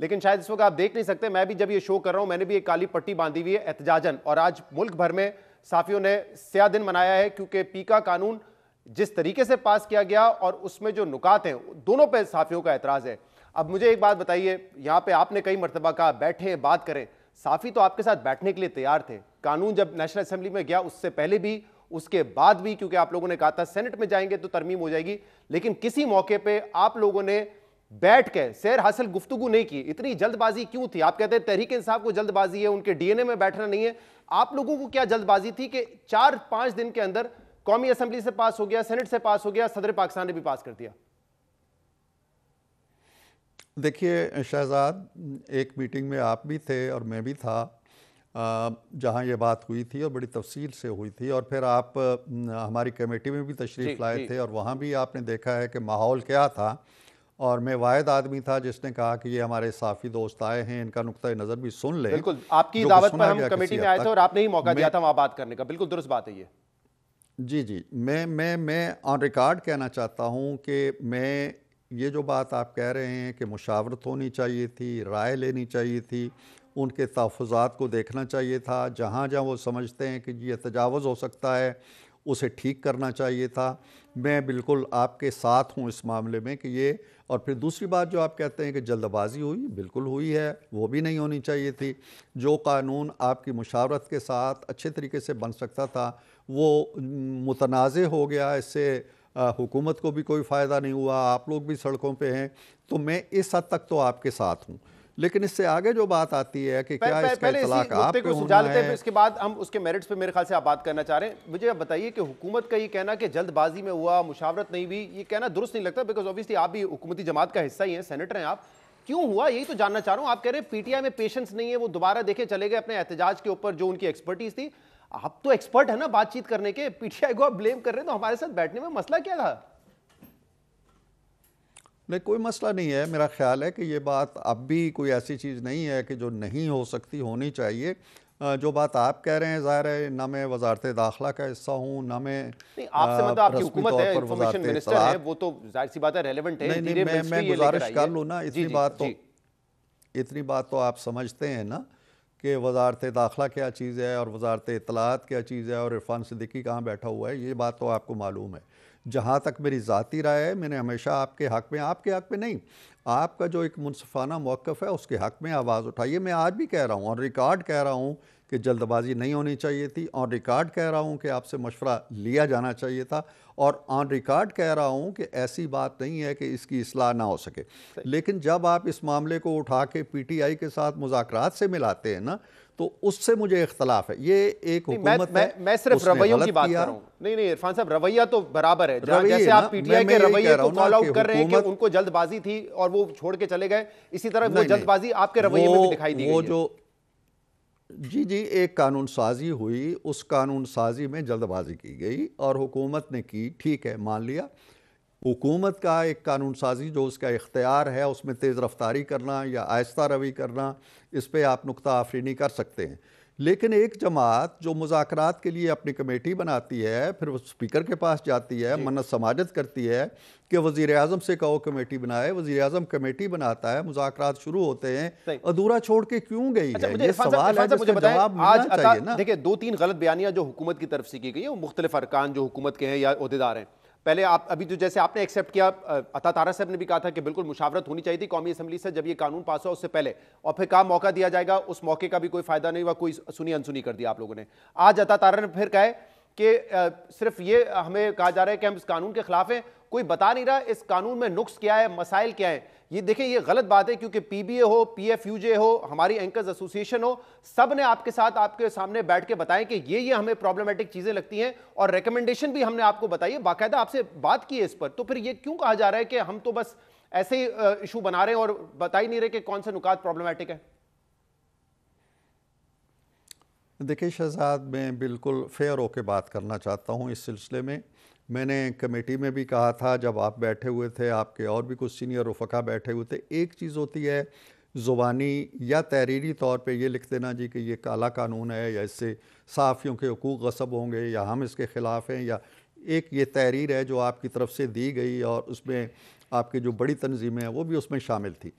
लेकिन शायद इस वक्त आप देख नहीं सकते, मैं भी जब ये शो कर रहा हूं मैंने भी एक काली पट्टी बांधी हुई है एहतजाजन, और आज मुल्क भर में साफियों ने स्याह दिन मनाया है, क्योंकि पीका कानून जिस तरीके से पास किया गया और उसमें जो नुकात हैं दोनों पे साफियों का एतराज है। अब मुझे एक बात बताइए, यहां पे आपने कई मरतबा कहा बैठे बात करें, साफी तो आपके साथ बैठने के लिए तैयार थे। कानून जब नेशनल असेंबली में गया उससे पहले भी, उसके बाद भी, क्योंकि आप लोगों ने कहा था सेनेट में जाएंगे तो तरमीम हो जाएगी, लेकिन किसी मौके पे आप लोगों ने बैठ के सैर हासिल गुफ्तगू नहीं की। इतनी जल्दबाजी क्यों थी? आप कहते हैं तहरीक इंसाफ को जल्दबाजी है, उनके डीएनए में बैठना नहीं है, आप लोगों को क्या जल्दबाजी थी कि 4-5 दिन के अंदर कौमी असेंबली से पास हो गया, सेनेट से पास हो गया, सदर पाकिस्तान ने भी पास कर दिया? देखिए शहजाद, एक मीटिंग में आप भी थे और मैं भी था, जहां ये बात हुई थी और बड़ी तफसील से हुई थी, और फिर आप हमारी कमेटी में भी तशरीफ़ लाए थे और वहाँ भी आपने देखा है कि माहौल क्या था। और मैं वाहिद आदमी था जिसने कहा कि ये हमारे साफ़ी दोस्त आए हैं, इनका नुक्ता नज़र भी सुन लें। बिल्कुल, आपकी दावत पर हम कमेटी में आए थे और आपने ही मौका दिया था वहाँ बात करने का, बिल्कुल दुरुस्त बात है ये। जी, मैं ऑन रिकॉर्ड कहना चाहता हूँ कि मैं ये जो बात आप कह रहे हैं कि मुशावरत होनी चाहिए थी, राय लेनी चाहिए थी, उनके तहफ़्फ़ुज़ात को देखना चाहिए था, जहाँ जहाँ वो समझते हैं कि ये तजावुज़ हो सकता है उसे ठीक करना चाहिए था। मैं बिल्कुल आपके साथ हूँ इस मामले में कि ये, और फिर दूसरी बात जो आप कहते हैं कि जल्दबाजी हुई, बिल्कुल हुई है, वो भी नहीं होनी चाहिए थी। जो कानून आपकी मुशावरत के साथ अच्छे तरीके से बन सकता था वो मुतनाज़े हो गया, इससे हुकूमत को भी कोई फ़ायदा नहीं हुआ, आप लोग भी सड़कों पे हैं, तो मैं इस हद तक तो आपके साथ हूँ। लेकिन इससे आगे जो बात आती है कि क्या इसका इत्तलाक आप पे होना है, इसके बाद हम उसके मेरिट्स पे मेरे ख्याल से आप बात करना चाह रहे हैं। मुझे आप बताइए कि हुकूमत का ये कहना कि जल्दबाजी में हुआ, मुशावरत नहीं हुई, ये कहना दुरुस्त नहीं लगता, बिकॉज ऑब्वियसली आप भी हुकूमती जमात का हिस्सा ही हैं, सेनेटर हैं आप। क्यों हुआ यही तो जानना चाह रहा हूँ। आप कह रहे हैं पीटीआई में पेशेंस नहीं है, वो दोबारा देखे चले गए अपने एहतजाज के ऊपर जो उनकी एक्सपर्टीज थी। आप तो एक्सपर्ट है ना बातचीत करने के, पीटीआई को आप ब्लेम कर रहे हैं, तो हमारे साथ बैठने में मसला क्या था? नहीं, कोई मसला नहीं है। मेरा ख्याल है कि ये बात अब भी कोई ऐसी चीज़ नहीं है कि जो नहीं हो सकती, होनी चाहिए। जो बात आप कह रहे हैं, ज़ाहिर है ना मैं वज़ारत दाखिला का हिस्सा हूँ, ना मैं आपसे मतलब आपकी रस्मी हुकूमत तौर है, पर इंफॉर्मेशन वज़ारत मिनिस्टर है, इत्तलात। वो तो जाहिर सी बात है रेलेवेंट है। नहीं, मैं गुजारिश कर लूँ ना, इतनी बात तो आप समझते हैं ना कि वज़ारत दाखिला क्या चीज़ है और वज़ारत इत्तलात क्या चीज़ है और इरफान सिद्दीकी कहाँ बैठा हुआ है, ये बात तो आपको मालूम है। जहाँ तक मेरी ज़ाती राय है, मैंने हमेशा आपके हक़ में, आपके हक़ में नहीं, आपका जो एक मुनसिफ़ाना मौक़िफ़ है उसके हक़ में आवाज़ उठाइए। मैं आज भी कह रहा हूँ, ऑन रिकॉर्ड कह रहा हूँ कि जल्दबाजी नहीं होनी चाहिए थी। ऑन रिकॉर्ड कह रहा हूँ कि आपसे मशवरा लिया जाना चाहिए था, और ऑन रिकॉर्ड कह रहा हूँ कि ऐसी बात नहीं है कि इसकी इस्लाह ना हो सके। लेकिन जब आप इस मामले को उठा के पीटीआई के साथ मुज़ाकरात से मिलाते हैं ना, तो उससे मुझे इख्तलाफ है। ये एक हुकूमत है, मैं सिर्फ रवैयों की बात कर रहा हूँ। नहीं इरफान साहब, रवैया तो बराबर है। जैसे आप पीटीआई के रवैये को कॉल आउट कर रहे हैं कि उनको जल्दबाजी थी और वो छोड़ के चले गए, इसी तरह वो जल्दबाजी आपके रवैये में भी दिखाई दी गई है। जी, एक कानून साजी हुई, उस कानून साजी में जल्दबाजी की गई और हुकूमत ने की, ठीक है, मान लिया। हुकूमत का एक कानून साजी जो उसका इख्तियार है, उसमें तेज़ रफ्तारी करना या आहिस्ता रवी करना, इस पर आप नुक्ता आफरीनी कर सकते हैं। लेकिन एक जमात जो मुज़ाकरात के लिए अपनी कमेटी बनाती है, फिर वो स्पीकर के पास जाती है, मन्नत समाजत करती है कि वज़ीर आज़म से कहो कमेटी बनाए, वज़ीर आज़म कमेटी बनाता है, मुज़ाकरात शुरू होते हैं, अधूरा छोड़ के क्यों गई है? ये सवाल है जिसका जवाब मिलना चाहिए ना। देखिए 2-3 गलत बयानियां जो हुकूमत की तरफ से की गई है, वो मुख्तलिफ अरकान जो हुकूमत के हैं या ओहदेदार हैं। पहले आप अभी तो जैसे आपने एक्सेप्ट किया, अता तारा साहब ने भी कहा था कि बिल्कुल मुशावरत होनी चाहिए थी कौमी असेंबली से जब ये कानून पास हुआ उससे पहले, और फिर कहा मौका दिया जाएगा, उस मौके का भी कोई फायदा नहीं हुआ, कोई सुनी अनसुनी कर दिया आप लोगों ने। आज अता तारा ने फिर कहा कि सिर्फ ये हमें कहा जा रहा है कि हम इस कानून के खिलाफ हैं, कोई बता नहीं रहा इस कानून में नुक्स क्या है, मसाइल क्या है। ये देखें, ये गलत बात है, क्योंकि पीबीए हो, पीएफयूजे हो, हमारी एंकर्स एसोसिएशन हो, सब ने आपके साथ आपके सामने बैठ के बताएं कि ये हमें प्रॉब्लमेटिक चीजें लगती हैं, और रिकमेंडेशन भी हमने आपको बताई है, बाकायदा आपसे बात की है इस पर। तो फिर ये क्यों कहा जा रहा है कि हम तो बस ऐसे ही इशू बना रहे हैं और बता ही नहीं रहे कि कौन से नुकात प्रॉब्लमेटिक है? देखिए शहजाद, मैं बिल्कुल फेयर होकर बात करना चाहता हूँ इस सिलसिले में। मैंने कमेटी में भी कहा था, जब आप बैठे हुए थे, आपके और भी कुछ सीनियर रफ़का बैठे हुए थे, एक चीज़ होती है ज़ुबानी या तहरीरी तौर पे ये लिख देना जी कि ये काला कानून है, या इससे सहाफ़ियों के हकूक़ गस्ब होंगे, या हम इसके ख़िलाफ़ हैं, या एक ये तहरीर है जो आपकी तरफ से दी गई और उसमें आपकी जो बड़ी तंजीमें हैं वो भी उसमें शामिल थी।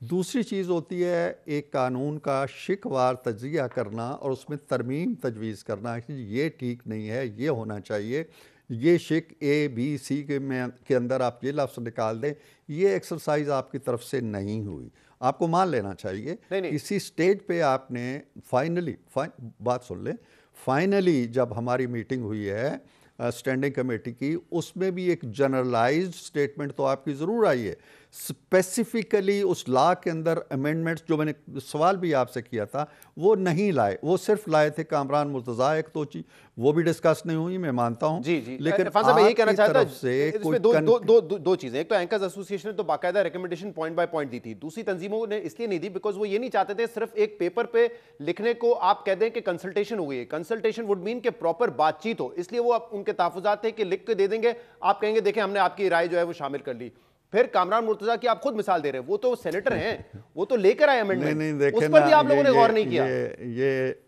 दूसरी चीज़ होती है एक कानून का शिकवार तज्ज़िया करना और उसमें तरमीम तजवीज़ करना कि ये ठीक नहीं है, ये होना चाहिए, ये शिक ए बी सी के अंदर आप ये लफ्ज़ निकाल दें, ये एक्सरसाइज आपकी तरफ से नहीं हुई। आपको मान लेना चाहिए नहीं नहीं, किसी स्टेज पे आपने बात सुन लें, फाइनली जब हमारी मीटिंग हुई है स्टैंडिंग कमेटी की, उसमें भी एक जनरलाइज्ड स्टेटमेंट तो आपकी ज़रूर आई है। स्पेसिफिकली उस लॉ के अंदर अमेंडमेंट्स जो मैंने सवाल भी आपसे किया था वो नहीं लाए, वो सिर्फ लाए थे कामरान मुर्तज़ा एक तो चीज, वो भी डिस्कस नहीं हुई, मैं मानता हूँ। जी जी, लेकिन इरफान साहब मैं यही कहना आपकी चाहता तरफ से कोई इसमें दो चीजें। एक तो एंकर्स एसोसिएशन ने तो बाकायदा रिकमेंडेशन पॉइंट बाय पॉइंट दी थी, दूसरी तंजीमों ने इसलिए नहीं दी बिकॉज वो ये नहीं चाहते थे सिर्फ एक पेपर पे लिखने को आप कह दें कि कंसल्टेशन हो गई है। कंसल्टेशन वुड मीन कि प्रॉपर बातचीत हो, इसलिए वो उनके तहफुजात थे कि लिख के दे देंगे, आप कहेंगे देखें हमने आपकी राय जो है वो शामिल कर ली। फिर कामरान मुर्तजा की आप खुद मिसाल दे रहे हैं, वो तो सेनेटर हैं, वो तो लेकर आए अमेंडमेंट, नहीं देखे उस पर ना, भी आप लोगों ने गौर नहीं किया। ये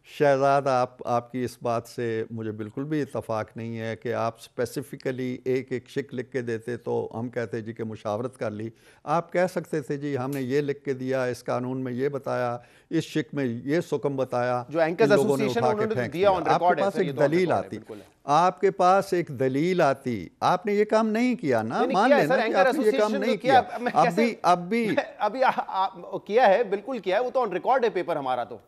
शहजाद आपकी इस बात से मुझे बिल्कुल भी इत्तफाक नहीं है कि आप स्पेसिफिकली एक एक शिक लिख के देते तो हम कहते जी कि मुशावरत कर ली। आप कह सकते थे जी हमने ये लिख के दिया, इस कानून में ये बताया, इस शिक में ये सुकम बताया, जो एंकर्स एसोसिएशन उन्होंने तो दिया ऑन रिकॉर्ड है, आपके पास एक दलील आती, आपके पास एक दलील आती, आपने ये काम नहीं किया ना, मान लेना कि आपने ये काम नहीं किया। अब भी किया है, बिल्कुल किया है, वो तो ऑन रिकॉर्ड है पेपर हमारा। तो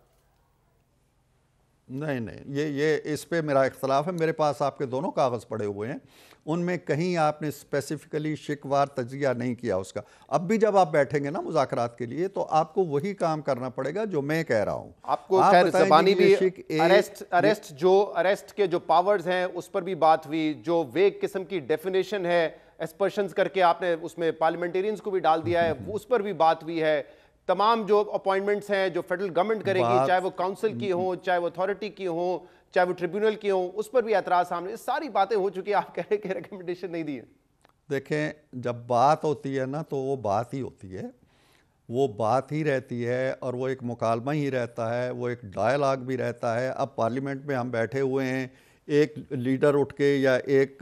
नहीं, ये इस पे मेरा इख्तलाफ है। मेरे पास आपके दोनों कागज़ पड़े हुए हैं, उनमें कहीं आपने स्पेसिफिकली शिकवार तजिया नहीं किया उसका। अब भी जब आप बैठेंगे ना मुज़ाकरात के लिए तो आपको वही काम करना पड़ेगा जो मैं कह रहा हूँ। आपको खैर ज़बानी भी अरेस्ट के जो पावर्स हैं उस पर भी बात हुई, जो वेग किस्म की डेफिनेशन है एस्पर्शंस करके आपने उसमें पार्लियामेंटेरियंस को भी डाल दिया है, उस पर भी बात हुई है। तमाम जो अपॉइंटमेंट्स हैं जो फेडरल गवर्नमेंट करेगी, चाहे वो काउंसिल की हो, चाहे वो अथॉरिटी की हो, चाहे वो ट्रिब्यूनल की हो, उस पर भी एतराज सामने, सारी बातें हो चुकी है। आप कह रहे हैं कि रिकमेंडेशन नहीं दी है। देखें जब बात होती है ना तो वो बात ही होती है, वो बात ही रहती है और वो एक मुकालमा ही रहता है, वो एक डायलॉग भी रहता है। अब पार्लियामेंट में हम बैठे हुए हैं, एक लीडर उठ के या एक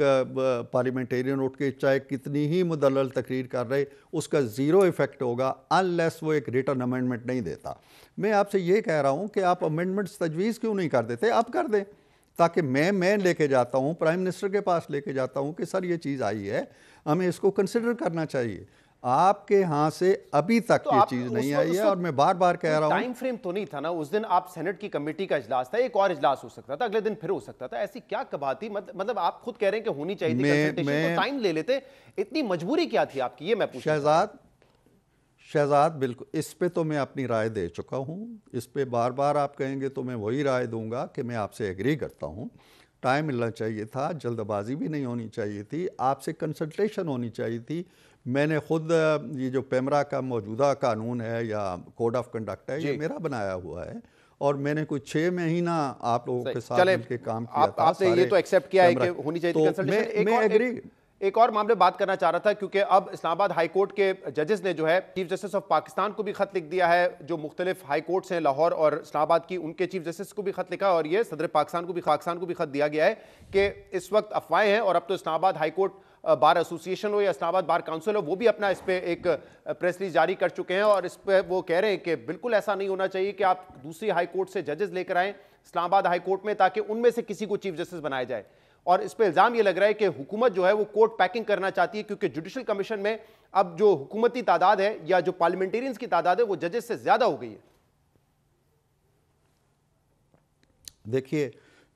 पार्लियामेंटेरियन उठ के चाहे कितनी ही मुदल्लल तकरीर कर रहे, उसका ज़ीरो इफ़ेक्ट होगा अनलेस वो एक रिटर्न अमेंडमेंट नहीं देता। मैं आपसे ये कह रहा हूँ कि आप अमेंडमेंट्स तजवीज़ क्यों नहीं कर देते, आप कर दें, ताकि मैं लेके जाता हूँ, प्राइम मिनिस्टर के पास लेके जाता हूँ कि सर ये चीज़ आई है, हमें इसको कंसिडर करना चाहिए। आपके यहाँ से अभी तक तो ये चीज नहीं आई है और मैं बार बार कह रहा हूँ। टाइम फ्रेम तो नहीं था ना उस दिन, आप सेनेट की कमेटी का इजलास था, एक और इजलास हो सकता था, अगले दिन फिर हो सकता था, ऐसी क्या कबात थी? मतलब आप खुद कह रहे हैं कि होनी चाहिए थी कंसल्टेशन, तो टाइम ले लेते, इतनी मजबूरी क्या थी आपकी, ये मैं पूछ रहा हूं। शहजाद बिल्कुल, इस पे तो मैं अपनी राय दे चुका हूँ, इस पे बार बार आप कहेंगे तो मैं वही राय दूंगा कि मैं आपसे एग्री करता हूँ। टाइम मिलना चाहिए था, जल्दबाजी भी नहीं होनी चाहिए थी, आपसे कंसल्टेशन होनी चाहिए थी। मैंने खुद ये जो पेमरा का मौजूदा कानून है या कोड ऑफ कंडक्ट है, ये मेरा बनाया हुआ है और मैंने कोई 6 महीना आप लोगों के साथ मिलकर काम किया था। आपने ये तो एक्सेप्ट किया है कि होनी चाहिए थी कंसल्टेशन। मैं एग्री। एक और मामले बात करना चाह रहा था, क्योंकि अब इस्लामाबाद हाई कोर्ट के जजेस ने जो है चीफ जस्टिस ऑफ पाकिस्तान को भी खत लिख दिया है, जो मुख्तलिफ हाई कोर्ट्स हैं लाहौर और इस्लामाबाद की, उनके चीफ जस्टिस को भी खत लिखा, और ये सदर पाकिस्तान को भी खत दिया गया है कि इस वक्त अफवाहें हैं, और अब तो Islamabad high court bar association हो या इस्लामाबाद बार काउंसिल हो, वो भी अपना इस पे एक प्रेस रिलीज जारी कर चुके हैं, और इस पे वो कह रहे हैं कि बिल्कुल ऐसा नहीं होना चाहिए कि आप दूसरी हाई कोर्ट से जजेस लेकर आएँ इस्लामाबाद हाई कोर्ट में, ताकि उनमें से किसी को चीफ जस्टिस बनाया जाए। और इस पे इल्जाम ये लग रहा है कि हुकूमत जो है वो कोर्ट पैकिंग करना चाहती है, क्योंकि जुडिशल कमीशन में अब जो हुकूमती तादाद है या जो पार्लियामेंटेरियंस की तादाद है वो जजेस से ज्यादा हो गई है। देखिए,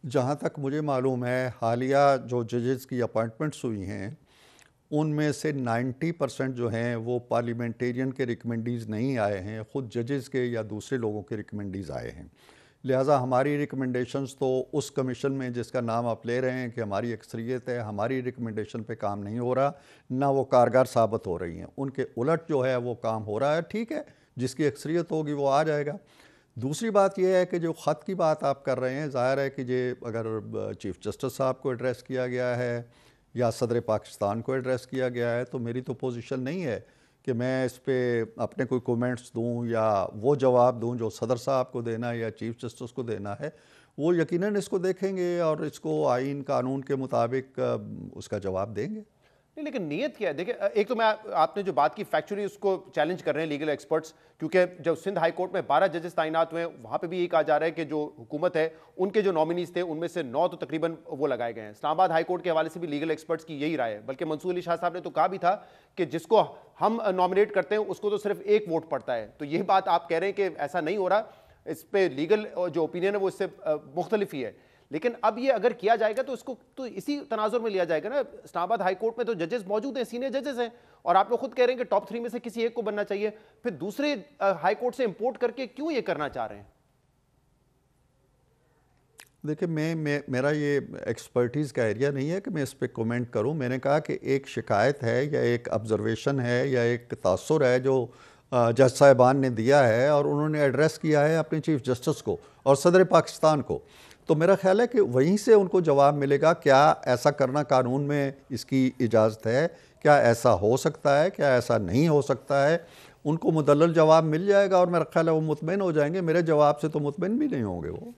जहाँ तक मुझे मालूम है, हालिया जो जजेस की अपॉइंटमेंट्स हुई हैं उनमें से 90% जो हैं वो पार्लियामेंटेरियन के रिकमेंडीज़ नहीं आए हैं, ख़ुद जजेस के या दूसरे लोगों के रिकमेंडीज़ आए हैं। लिहाजा हमारी रिकमेंडेशंस तो उस कमीशन में जिसका नाम आप ले रहे हैं कि हमारी अक्सरियत है, हमारी रिकमेंडेशन पे काम नहीं हो रहा, ना वो कारगर साबित हो रही हैं। उनके उलट जो है वो काम हो रहा है। ठीक है, जिसकी अक्सरियत होगी वो आ जाएगा। दूसरी बात यह है कि जो ख़त की बात आप कर रहे हैं, ज़ाहिर है कि ये अगर चीफ़ जस्टिस साहब को एड्रेस किया गया है या सदर पाकिस्तान को एड्रेस किया गया है, तो मेरी तो पोजीशन नहीं है कि मैं इस पे अपने कोई कमेंट्स दूं या वो जवाब दूं जो सदर साहब को देना है या चीफ जस्टिस को देना है। वो यकीनन इसको देखेंगे और इसको आइन कानून के मुताबिक उसका जवाब देंगे। नहीं, लेकिन नीयत क्या है? देखिए, एक तो मैं आपने जो बात की फैक्चुअली उसको चैलेंज कर रहे हैं लीगल एक्सपर्ट्स, क्योंकि जब सिंध हाई कोर्ट में 12 जजेस तैनात हुए हैं, वहां पे भी यही कहा जा रहा है कि जो हुकूमत है उनके जो नॉमिनीज थे उनमें से 9 तो तकरीबन वो लगाए गए हैं। इस्लामाबाद हाई कोर्ट के हवाले से भी लीगल एक्सपर्ट्स की यही राय है, बल्कि मंसूर अली शाह साहब ने तो कहा भी था कि जिसको हम नॉमिनेट करते हैं उसको तो सिर्फ एक वोट पड़ता है। तो ये बात आप कह रहे हैं कि ऐसा नहीं हो रहा, इस पे लीगल जो ओपिनियन है वो इससे मुख्तलिफ ही है। लेकिन अब ये अगर किया जाएगा तो इसको तो इसी तनाजुर में लिया जाएगा ना। इस्लामाबाद हाई कोर्ट में तो जजेस मौजूद हैं, सीनियर जजेस हैं, और आप लोग खुद कह रहे हैं कि टॉप 3 में से किसी एक को बनना चाहिए, फिर दूसरे हाई कोर्ट से इंपोर्ट करके क्यों ये करना चाह रहे हैं? देखिए, मेरा ये एक्सपर्टीज़ का एरिया नहीं है कि मैं इस पे कमेंट करूं। मैंने कहा कि एक शिकायत है या एक ऑब्जर्वेशन है या एक तासुर है जो जज साहिबान ने दिया है और उन्होंने एड्रेस किया है अपने चीफ जस्टिस को और सदर पाकिस्तान को। तो मेरा ख्याल है कि वहीं से उनको जवाब मिलेगा, क्या ऐसा करना कानून में इसकी इजाज़त है, क्या ऐसा हो सकता है, क्या ऐसा नहीं हो सकता है। उनको मुदल्लल जवाब मिल जाएगा और मेरा ख्याल है वो मुतमईन हो जाएंगे। मेरे जवाब से तो मुतमईन भी नहीं होंगे वो।